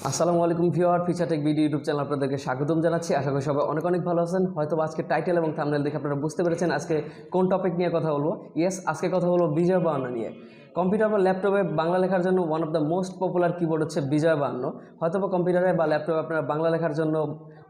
আসসালামু আলাইকুম viewer, feature take video YouTube channel আপনাদেরকে স্বাগতম জানাচ্ছি। আশা করি সবাই অনেক অনেক ভালো আছেন। হয়তো আজকে টাইটেল এবং থাম্বনেল দেখে আপনারা বুঝতে পেরেছেন আজকে কোন টপিক নিয়ে কথা বলবো। আজকে কথা বলবো বিজয় বাহান্ন নিয়ে। কম্পিউটার বা ল্যাপটপে বাংলা লেখার জন্য one of the most popular keyboard হচ্ছে বিজয় বাহান্ন। হয়তো বা কম্পিউটারে বা ল্যাপটপে আপনারা বাংলা লেখার জন্য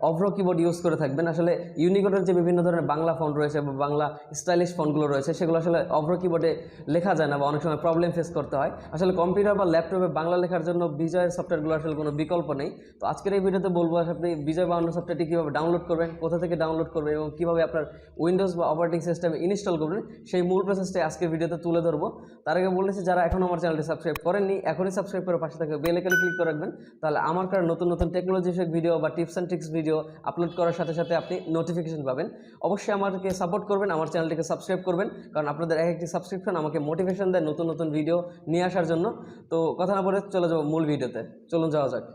অভ্র কিবোর্ড ইউজ করে থাকবেন। আসলে ইউনিকোডের যে বিভিন্ন ধরনের বাংলা ফন্ট রয়েছে বা বাংলা স্টাইলিশ ফন্টগুলো রয়েছে, সেগুলো আসলে অভ্র কিবোর্ডে লেখা যায় না বা অনেক সময় প্রবলেম ফেস করতে হয়। আসলে কম্পিউটার বা ল্যাপটপে বাংলা লেখার জন্য বিজয়ের সফটওয়্যারগুলো আসলে কোনো বিকল্প নেই। তো আজকের এই ভিডিওতে বলবো আপনি বিজয় বাহান্ন সফটওয়্যারটি কীভাবে ডাউনলোড করবেন, কোথা থেকে ডাউনলোড করবেন এবং কীভাবে আপনার উইন্ডোজ বা অপারেটিং সিস্টেমে ইনস্টল করবেন, সেই মূল প্রসেসটাই আজকের ভিডিওতে তুলে ধরবো। তার আগে বলেছি, যারা এখনও আমার চ্যানেলটি সাবস্ক্রাইব করেননি, এখনই সাবস্ক্রাইব করে পাশে থাকে বেল আইকনে ক্লিক করে রাখবেন। তাহলে আমার কারণে নতুন নতুন টেকনোলজি বিষয়ক ভিডিও বা tips and tricks video upload করার সাথে সাথে আপনি নোটিফিকেশন পাবেন। অবশ্যই আমাকে সাপোর্ট করবেন, আমার চ্যানেলটিকে সাবস্ক্রাইব করবেন, কারণ আপনাদের এক একটি সাবস্ক্রিপশন আমাকে মোটিভেশন দেয় নতুন নতুন ভিডিও নিয়ে আসার জন্য। তো কথা না বলে চলে যাবো মূল ভিডিওতে, চলুন যাওয়া যাক।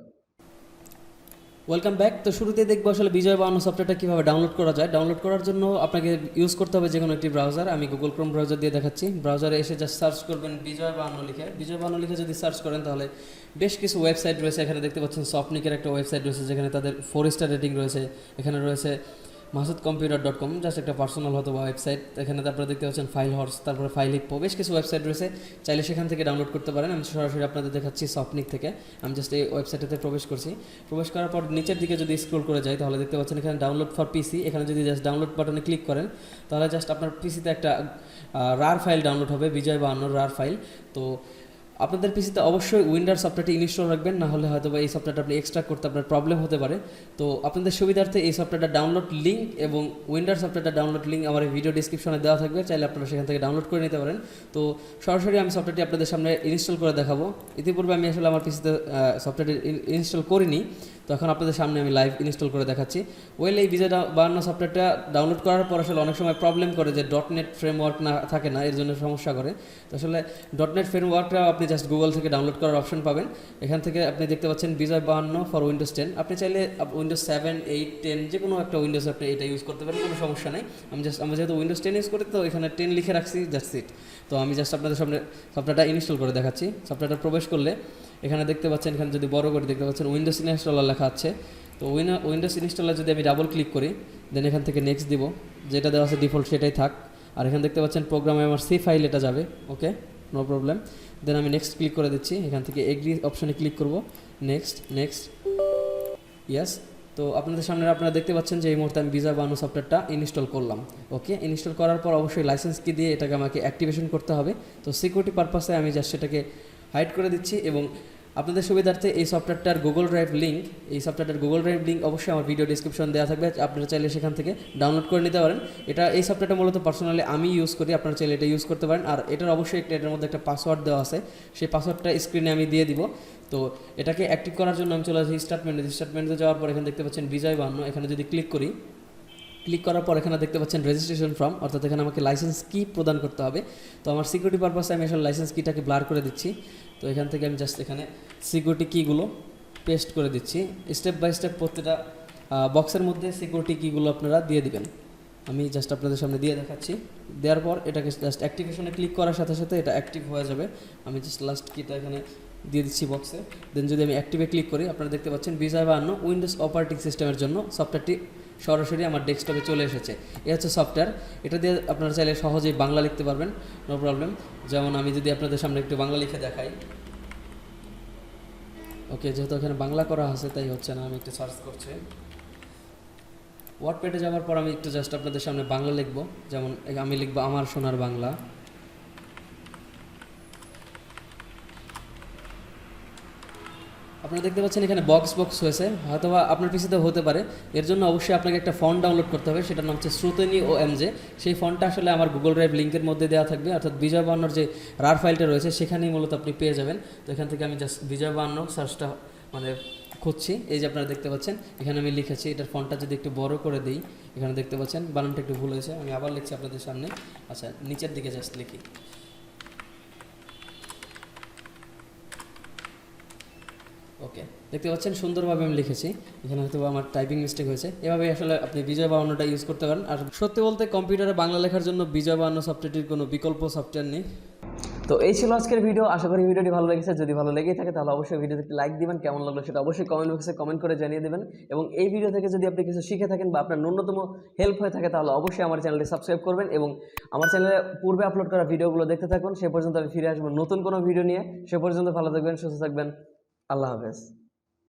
Welcome back. তো শুরুতে দেখবো আসলে বিজয় বাহান্ন সফটওয়্যারটা কীভাবে ডাউনলোড করা যায়। ডাউনলোড করার জন্য আপনাকে ইউজ করতে হবে যে কোনো একটি ব্রাউজার। আমি গুগল ক্রোম ব্রাউজার দিয়ে দেখাচ্ছি। ব্রাউজারে এসে জাস্ট সার্চ করবেন বিজয় বাহান্ন লিখে। বিজয় বাহান্ন লিখে যদি সার্চ করেন তাহলে বেশ কিছু ওয়েবসাইট রয়েছে। এখানে দেখতে পাচ্ছেন সফটনিকের একটা ওয়েবসাইট রয়েছে, যেখানে তাদের 4 স্টার রেটিং রয়েছে। এখানে রয়েছে massudcomputer.com, জাস্ট একটা পার্সোনাল হতো বা ওয়েবসাইট। এখানে তারপরে দেখতে পাচ্ছেন ফাইল হর্স, তারপরে ফাইল হিপ্পো, বেশ কিছু ওয়েবসাইট রয়েছে, চাইলে সেখান থেকে ডাউনলোড করতে পারেন। আমি সরাসরি আপনাদের দেখাচ্ছি সফটনিক থেকে। আমি জাস্ট এই ওয়েবসাইটটাতে প্রবেশ করছি। প্রবেশ করার পর নিচের দিকে যদি স্ক্রল করে যাই তাহলে দেখতে পাচ্ছেন এখানে ডাউনলোড ফর পিসি। এখানে যদি জাস্ট ডাউনলোড বাটনে ক্লিক করেন তাহলে জাস্ট আপনার পিসিতে একটা রার ফাইল ডাউনলোড হবে, বিজয় বাহান্ন রার ফাইল। তো আপনাদের পিসিতে অবশ্যই উইন্ডোজ সফটওয়্যারটি ইনস্টল রাখবেন, না হলে হয়তো বা এই সফটওয়্যারটা আপনি এক্সট্রাক্ট করতে আপনার প্রবলেম হতে পারে। তো আপনাদের সুবিধার্থে এই সফটওয়্যারটা ডাউনলোড লিঙ্ক এবং উইন্ডোজ সফটওয়্যারটা ডাউনলোড লিঙ্ক আমার এই ভিডিও ডিসক্রিপশনে দেওয়া থাকবে, চাইলে আপনারা সেখান থেকে ডাউনলোড করে নিতে পারেন। তো সরাসরি আমি সফটওয়্যারটি আপনাদের সামনে ইনস্টল করে দেখাবো। ইতিপূর্বে আমি আসলে আমার পিসিতে সফটওয়্যারটি ইনস্টল করিনি, তো এখন আপনাদের সামনে আমি লাইভ ইনস্টল করে দেখাচ্ছি। এই বিজয় বাহান্ন সফটওয়্যারটা ডাউনলোড করার পর আসলে অনেক সময় প্রবলেম করে যে .NET ফ্রেমওয়ার্ক না থাকে না, এর জন্য সমস্যা করে। তো আসলে .NET ফ্রেমওয়ার্কটা আপনি জাস্ট গুগল থেকে ডাউনলোড করার অপশন পাবেন। এখান থেকে আপনি দেখতে পাচ্ছেন বিজয় বাহান্ন ফর উইন্ডোজ 10। আপনি চাইলে উইন্ডোজ 7, 8, 10 যে কোনো একটা উইন্ডোজ আপনি এটা ইউজ করতে পারেন, কোনো সমস্যা নেই। আমি যেহেতু উইন্ডোজ 10 ইউজ করি, তো এখানে 10 লিখে রাখছি, জাস্ট ইট। তো আমি জাস্ট আপনাদের সামনে সফটওয়্যারটা ইনস্টল করে দেখাচ্ছি। সফটওয়্যারটা প্রবেশ করলে এখানে দেখতে পাচ্ছেন, এখানে যদি বড় করে দেখতে পাচ্ছেন উইন্ডোজ ইনস্টলার লেখা আছে। তো উইন্ডোজ ইনস্টলার যদি আমি ডাবল ক্লিক করি, দেন এখান থেকে নেক্সট দিব, যেটা দেওয়া আছে ডিফল্ট সেটাই থাক। আর এখানে দেখতে পাচ্ছেন প্রোগ্রামে আমার সি ফাইল এটা যাবে, ওকে, নো প্রবলেম। দেন আমি নেক্সট ক্লিক করে দিচ্ছি, এখান থেকে এগ্রি অপশনে ক্লিক করব, নেক্সট ইয়েস। তো আপনাদের সামনে আপনারা দেখতে পাচ্ছেন যে এই মুহূর্তে আমি বিজয় বাহান্ন সফটওয়্যারটা ইনস্টল করলাম। ওকে, ইনস্টল করার পর অবশ্যই লাইসেন্স কি দিয়ে এটাকে আমাকে অ্যাক্টিভেশন করতে হবে। তো সিকিউরিটি পারপাসে আমি জাস্ট সেটাকে হাইড করে দিচ্ছি। এবং আপনাদের সুবিধার্থে এই সফটওয়্যারটার গুগল ড্রাইভ লিঙ্ক অবশ্যই আমার ভিডিও ডিসক্রিপশন দেওয়া থাকবে, আপনারা চাইলে সেখান থেকে ডাউনলোড করে নিতে পারেন। এই সফটওয়্যারটা মূলত পার্সোনালি আমি ইউজ করি, আপনারা চাইলে এটা ইউজ করতে পারেন। আর এটার অবশ্যই এটার মধ্যে একটা পাসওয়ার্ড দেওয়া আছে, সেই পাসওয়ার্ডটা স্ক্রিনে আমি দিয়ে দিব। তো এটাকে অ্যাক্টিভ করার জন্য আমি চলে আসি স্টার্ট মেনুতে যাওয়ার পর এখানে দেখতে পাচ্ছেন বিজয় বাহান্ন। এখানে যদি ক্লিক করার পর এখানে দেখতে পাচ্ছেন রেজিস্ট্রেশন ফর্ম, অর্থাৎ এখানে আমাকে লাইসেন্স কি প্রদান করতে হবে। তো আমার সিকিউরিটি পারপাসে আমি আসলে লাইসেন্স কিটাকে ব্লার করে দিচ্ছি। তো এখান থেকে আমি জাস্ট এখানে সিকিউরিটি কিগুলো পেস্ট করে দিচ্ছি। স্টেপ বাই স্টেপ প্রত্যেকটা বক্সের মধ্যে সিকিউরিটি কিগুলো আপনারা দিয়ে দিবেন। আমি জাস্ট আপনাদের সামনে দিয়ে দেখাচ্ছি। দেওয়ার পর এটাকে জাস্ট অ্যাক্টিভেশনে ক্লিক করার সাথে সাথে এটা অ্যাক্টিভ হয়ে যাবে। আমি জাস্ট লাস্ট কিটা এখানে দিয়ে দিচ্ছি বক্সে। দেন যদি আমি অ্যাক্টিভে ক্লিক করি, আপনারা দেখতে পাচ্ছেন বিজয় বাহান্ন উইন্ডোজ অপারেটিং সিস্টেমের জন্য সফটওয়্যারটি সরাসরি আমার ডেস্কটপে চলে এসেছে। এ হচ্ছে সফটওয়্যার। এটা দিয়ে আপনারা চাইলে সহজেই বাংলা লিখতে পারবেন, নো প্রবলেম। যেমন আমি যদি আপনাদের সামনে একটু বাংলা লিখে দেখাই, ওকে, যেহেতু এখানে বাংলা করা আছে তাই হচ্ছে না, আমি একটু সার্চ করছি। ওয়ার্ডপ্যাডে যাওয়ার পর আমি একটু জাস্ট আপনাদের সামনে বাংলা লিখবো। যেমন আমি লিখবো আমার সোনার বাংলা। আপনারা দেখতে পাচ্ছেন এখানে বক্স হয়েছে, হয়তো বা আপনার পিসিতে হতে পারে। এর জন্য অবশ্যই আপনাকে একটা ফন্ট ডাউনলোড করতে হবে, সেটার নাম হচ্ছে শ্রুতনী OMJ। সেই ফন্টটা আসলে আমার গুগল ড্রাইভ লিঙ্কের মধ্যে দেওয়া থাকবে, অর্থাৎ বিজয় বাহান্নর যে রার ফাইলটা রয়েছে সেখানেই মূলত আপনি পেয়ে যাবেন। তো এখান থেকে আমি জাস্ট বিজয় বাহান্ন সার্চটা খুঁজছি। এই যে আপনারা দেখতে পাচ্ছেন এখানে আমি লিখেছি, এটার ফন্টটা যদি একটু বড় করে দিই, এখানে দেখতে পাচ্ছেন বানানটা একটু ভুল হয়েছে, আমি আবার লিখছি আপনাদের সামনে। আচ্ছা, নিচের দিকে জাস্ট লিখি, ওকে, দেখতে পাচ্ছেন সুন্দরভাবে আমি লিখেছি। এখানে হয়তো আমার টাইপিং মিস্টেক হয়েছে। এভাবে আসলে আপনি বিজয় বাহান্নটা ইউজ করতে পারেন। আর সত্যি বলতে কম্পিউটারে বাংলা লেখার জন্য বিজয় বাহান্ন সফটওয়্যারটির কোনো বিকল্প সফটওয়্যার নেই। তো এই ছিল আজকের ভিডিও। আশা করি ভিডিওটি ভালো লেগেছে। যদি ভালো লেগেই থাকে তাহলে অবশ্যই ভিডিওতে একটি লাইক দিবেন, কেমন লাগলো সেটা অবশ্যই কমেন্ট বক্সে কমেন্ট করে জানিয়ে দেবেন। এবং এই ভিডিও থেকে যদি আপনি কিছু শিখে থাকেন বা আপনার ন্যূনতম হেল্প হয়ে থাকে তাহলে অবশ্যই আমার চ্যানেলটি সাবস্ক্রাইব করবেন এবং আমার চ্যানেলে পূর্বে আপলোড করা ভিডিওগুলো দেখতে থাকুন। সে পর্যন্ত আমি ফিরে আসবো নতুন কোনো ভিডিও নিয়ে। সে পর্যন্ত ভালো থাকবেন, সুস্থ থাকবেন। আল্লাহ হাফেজ।